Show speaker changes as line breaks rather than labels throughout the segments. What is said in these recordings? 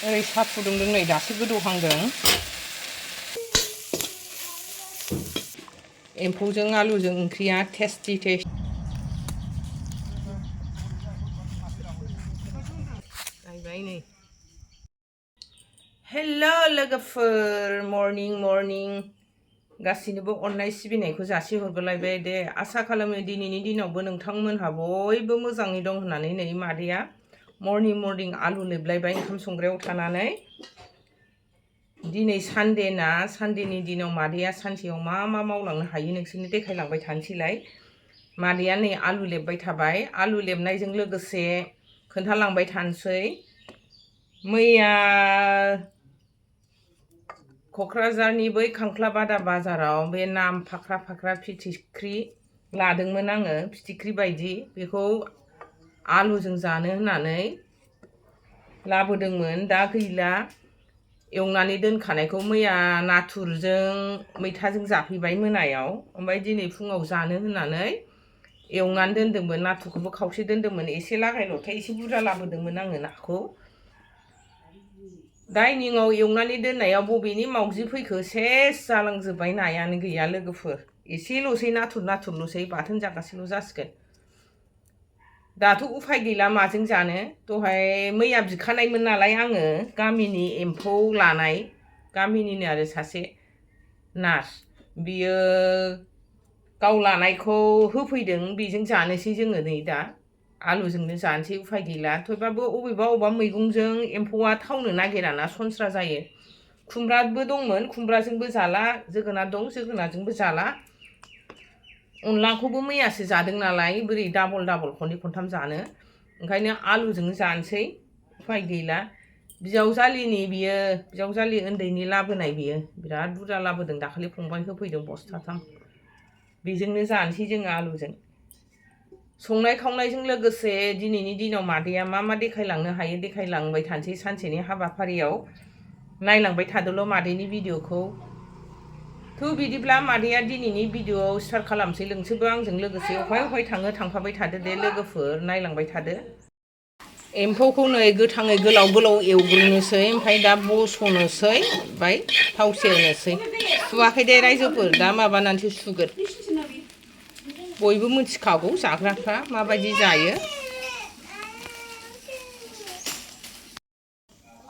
ओरै साहा फुदुंदों नै दासो गोदौहांदों। एम्फौजों आलुजों ओंख्रिया टेस्टि नायबाय नै। हेल' लोगोफोर, मर्निं गासिनोबो अननाय सिबिनायखौ जासिहरगोलायबाय दे। आसा खालामो दिनैनि दिनावबो नोंथांमोनहा बयबो मोजाङै दं होननानै। नै मादैया मर्निं आलु लेबलायबाय ओंखाम संग्रायाव थानानै। दिनै सानडे ना, सानडेनि दिनाव मादैया सानसेयाव मा मावलांनो हायो नोंसोरनो देखायलांबाय थानोसैलाय। मादैया नै आलु लेबबाय थाबाय। आलु लेबनायजों लोगोसे खोन्थालांबाय थानोसै। मैया क'क्राझारनि बै खांख्लाबादा बाजाराव बे नाम फाख्रा फिथिख्रि लादोंमोन आङो, फिथिख्रि बायदि। बेखौ आलुजों जानो होननानै लाबोदोंमोन, दा गैला। एवनानै दोनखानायखौ मैया नाथुरजों मैथाजों जाफैबाय मोनायाव। ओमफ्राय दिनै फुङाव जानो होननानै एवनानै दोनदोंमोन। नाथुरखौबो खावसे दोनदोंमोन, एसे लागाय लथाय एसे बुरजा लाबोदोंमोन आङो नाखौ। डाइनिंआव एवनानै दोननायाव बबेनि मावजि फैखो सेस जालांजोब्बाय, नायानो गैया लोगोफोर। एसेल'सै नाथुरल'सै, बाथोन जागासेल' जासिगोन। दाथ' उफाय गैला, माजों जानो। दहाय मैया बिखानायमोन नालाय आङो, गामिनि एम्फौ लानाय, गामिनिनो आरो सासे नार्स, बियो गाव लानायखौ होफैदों, बेजों जानोसै जोङो नै दा। आलुजोंनो जानोसै, उफाय गैला। थेवबाबो अबेबा मैगंजों एम्फौआ थावनो नागिराना, सनस्रा जायो। खुमब्राबो दंमोन, खुमब्राजोंबो जाला। जोगोनार दं, जोगोनारजोंबो जाला। अनलाखौबो मैयासो जादों नालाय, बोरै डाबल खनथाम जानो। ओंखायनो आलुजोंनो जानोसै, उफाय गैला। बिजावजालिनि बियो, बिजावजालि उन्दैनि लाबोनाय बियो बिराद बुरजा लाबोदों दाखालि, फंबाय होफैदों बस्थाथाम। बेजोंनो जानोसै जोङो आलुजों। संनाय खावनायजों लोगोसे दिनैनि दिनाव मादैया मा देखायलांनो हायो देखायलांबाय थानोसै सानसेनि हाबाफारियाव। नायलांबाय थादोल' मादैनि भिडिअ'खौ। थ' बिदिब्ला मादैया दिनैनि भिडिअ'आव स्टार्ट खालामसै। नोंसोरबो आंजों लोगोसे अहाय थाङो थांफाबाय थादो दे लोगोफोर, नायलांबाय थादो। एम्फौखौ नै गोथाङै गोलाव एवग्रोनोसै, ओमफ्राय दा बस'नोसै, ओमफ्राय थाव सेरनोसै। सुवाखै दे रायजोफोर, दा माबानानैसो सुगोन। बयबो मिथिखागौ जाग्राफ्रा माबायदि जायो।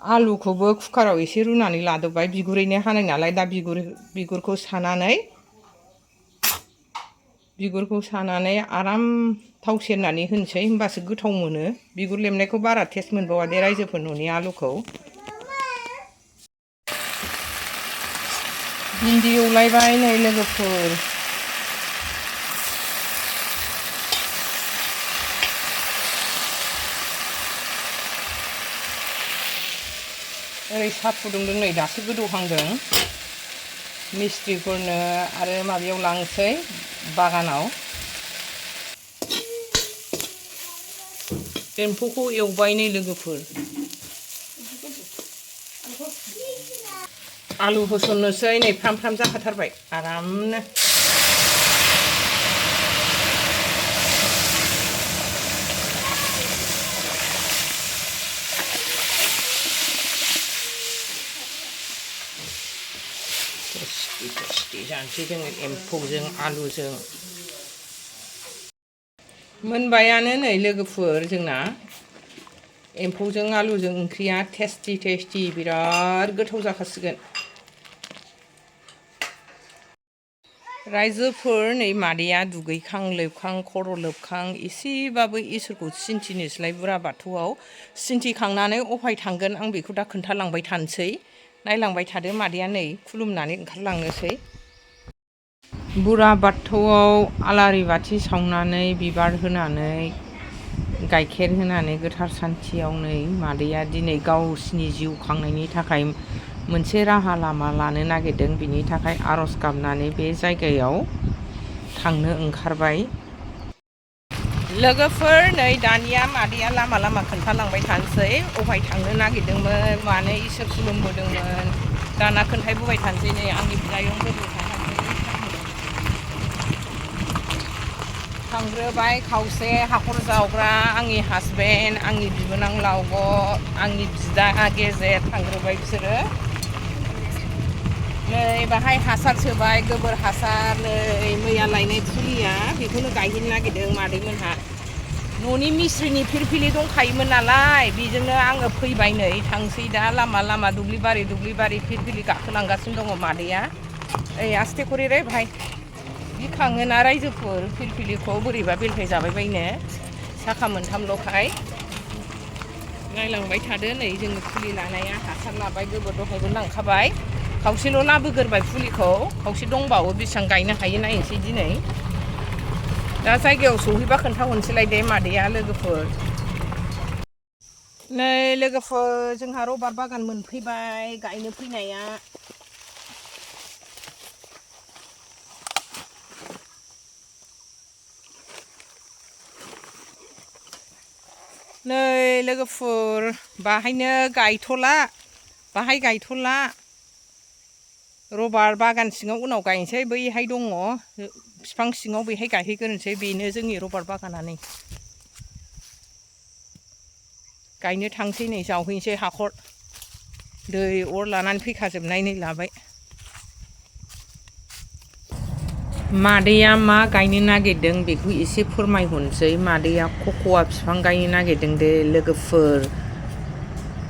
आलुखौबो कुकाराव एसे रुनानै लादोब्बाय, बिगुरैनो हानाय नालाय। दा बिगुरखौ सानानै आराम थाव सेरनानै होनोसै, होमबासो गोथाव मोनो। बिगुर लेमनायखौ बारा टेस्ट मोनबावा दे रायजोफोर, न'नि आलुखौ। भिन्दि एवलायबाय नै लोगोफोर। ओरै साहा फुदुंदों नै दासो गोदौहांदों। मिस्थ्रिफोरनो आरो माबायाव लांसै, बागानाव। एम्फौखौ एवबाय नै लोगोफोर। आलु होसननोसै, नै फ्राम जाखाथारबाय आरामनो। टेस्टि जानोसै जोङो एम्फौजों आलुजों। मोनबायानो नै लोगोफोर जोंना एम्फौजों आलुजों ओंख्रिया टेस्टि बिराद गोथाव जाखासिगोन। रायजोफोर नै मादैया दुगैखां लोबखां खर' लोबखां एसेबाबो इसोरखौ सिन्थिनोसैलाय बुरा बाथौआव। सिन्थिखांनानै अफाय थांगोन आं बेखौ दा खोन्थालांबाय थानोसै। नायलांबाय थादो, मादैया नै खुलुमनानै ओंखारलांनोसै। बुरा बाथौआव आलारि बाथि सावनानै, बिबार होनानै, गाइखेर होनानै गोथार सान्थियाव नै मादैया दिनै गावसिनि जिउ खांनायनि थाखाय मोनसे राहा लामा लानो नागिरदों। बिनि थाखाय आर'ज गाबनानै बे जायगायाव थांनो ओंखारबाय। लोगोफोर नै दानिया मादैया लामा खोन्थालांबाय थानोसै। अफाय थांनो नागिरदोंमोन, मानो इसोर खुलुमबोदोंमोन, दाना खोन्थाबोबाय थानोसै। नै आंनि बिनानावफोरबो थांखानोसै। थांग्रोबाय खावसे हाखर जावग्रा आंनि हासबेन्ड आंनि बिबोनां लावग' आंनि बिदा गेजेर थांग्रोबाय बिसोरो नै बाहाय हासार सोबाय गोबोर हासार नै मैया लायनाय फुलिया बेखौनो गायहैनो नागिरदों मादैमोनहा न'नि मिस्ट्रिनि फिरफिलि दंखायोमोन नालाय बेजोंनो आङो फैबाय नै थांसै दा लामा लामा दुब्लिबारि फिरफिलि गाखोलांगासिनो दङ मादैया ओइ आस्थे खरे रे भाइ गिखाङोना रायजोफोर फिरफिलिखौ बोरैबा बेलथाय जाबाय बायनो साखा मोनथामल'खाय नायलांबाय थादो नै जोङो फुलि लानाया हासार लाबाय गोबोर दहायबो लांखाबाय खावसेल' लाबोगोरबाय फुलिखौ खावसे दंबावो बेसेबां गायनो हायो नायनोसै दिनै दा जायगायाव सहैबा खोन्थाहरनोसैलाय दे मादैया लोगोफोर नै लोगोफोर जोंहा रबार बागान मोनफैबाय गायनो फैनाया नै लोगोफोर बाहायनो बाहाय गायथ'ला रबार बागान सिङाव उनाव गायनोसै बैहाय दङ बिफां सिङाव बैहाय गायहैग्रोनोसै बेनो जोंनि रबार बागाना नै गायनो थांसै नै जावहैनोसै हाखर दै अर लानानै फैखाजोबनाय नै लाबाय मादैया मा गायनो नागिरदों बेखौ एसे फोरमायहरनोसै मादैया कक'आ बिफां गायनो नागिरदों दे लोगोफोर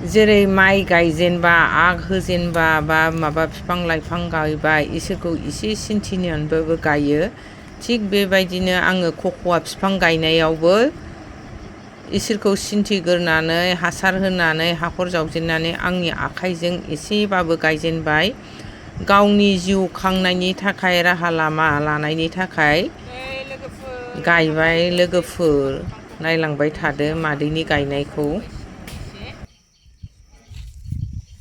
जेरै माइ गायजेनबा आग होजेनबा बा माबा बिफां लाइफां गायबाय इसोरखौ एसे सिन्थिनानैबाबो गायो थिग बेबायदिनो आङो कक'आ बिफां गायनायावबो इसोरखौ सिन्थिग्रोनानै हासार होनानै हाखर जावजेननानै आंनि आखाइजों एसेबाबो गायजेनबाय गावनि जिउ खांनायनि थाखाय राहा लामा लानायनि थाखाय गायबाय लोगोफोर नायलांबाय थादो मादैनि गायनायखौ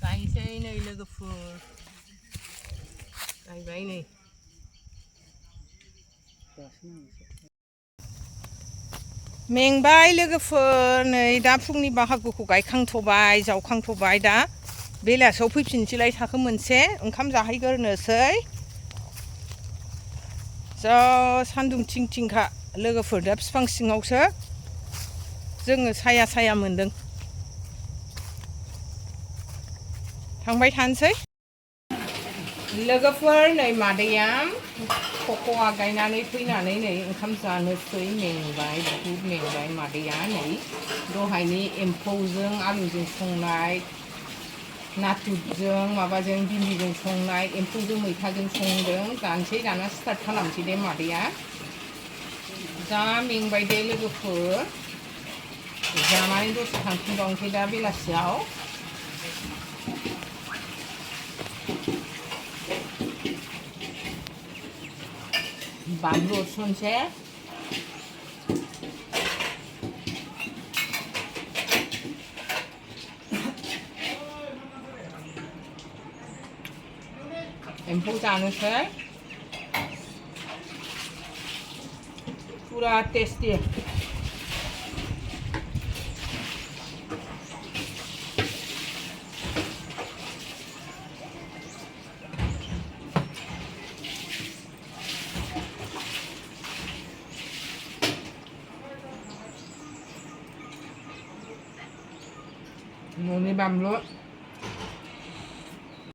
गायनोसै नै लोगोफोर गायबाय नै मेंबाय लोगोफोर नै दा फुंनि बाहागोखौ गायखांथ'बाय जावखांथ'बाय दा बेलासियाव फैफिननोसैलाय थाखो मोनसे ओंखाम जाहैग्रोनोसै जा सान्दुं थिं थिंखा लोगोफोर दा बिफां सिङावसो जोङो साया मोन्दों थांबाय थानोसै लोगोफोर नै मादैया कक'आ गायनानै फैनानै नै ओंखाम जानोसै मेंबाय बहुद मेंबाय मादैया नै दहायनि एम्फौजों आलुजों संनाय नाथुरजों माबाजों भिन्दिजों संनाय एम्फौजों मैथाजों संदों जानोसै दाना स्टार्ट खालामसै दे मादैया जा मेंबाय दे लोगोफोर जानानै दसे थांफिनबावनोसै दा बेलासियाव बानलु हरसनसै एम्फौ जानोसै पुरा टेस्टी न'नि बानलु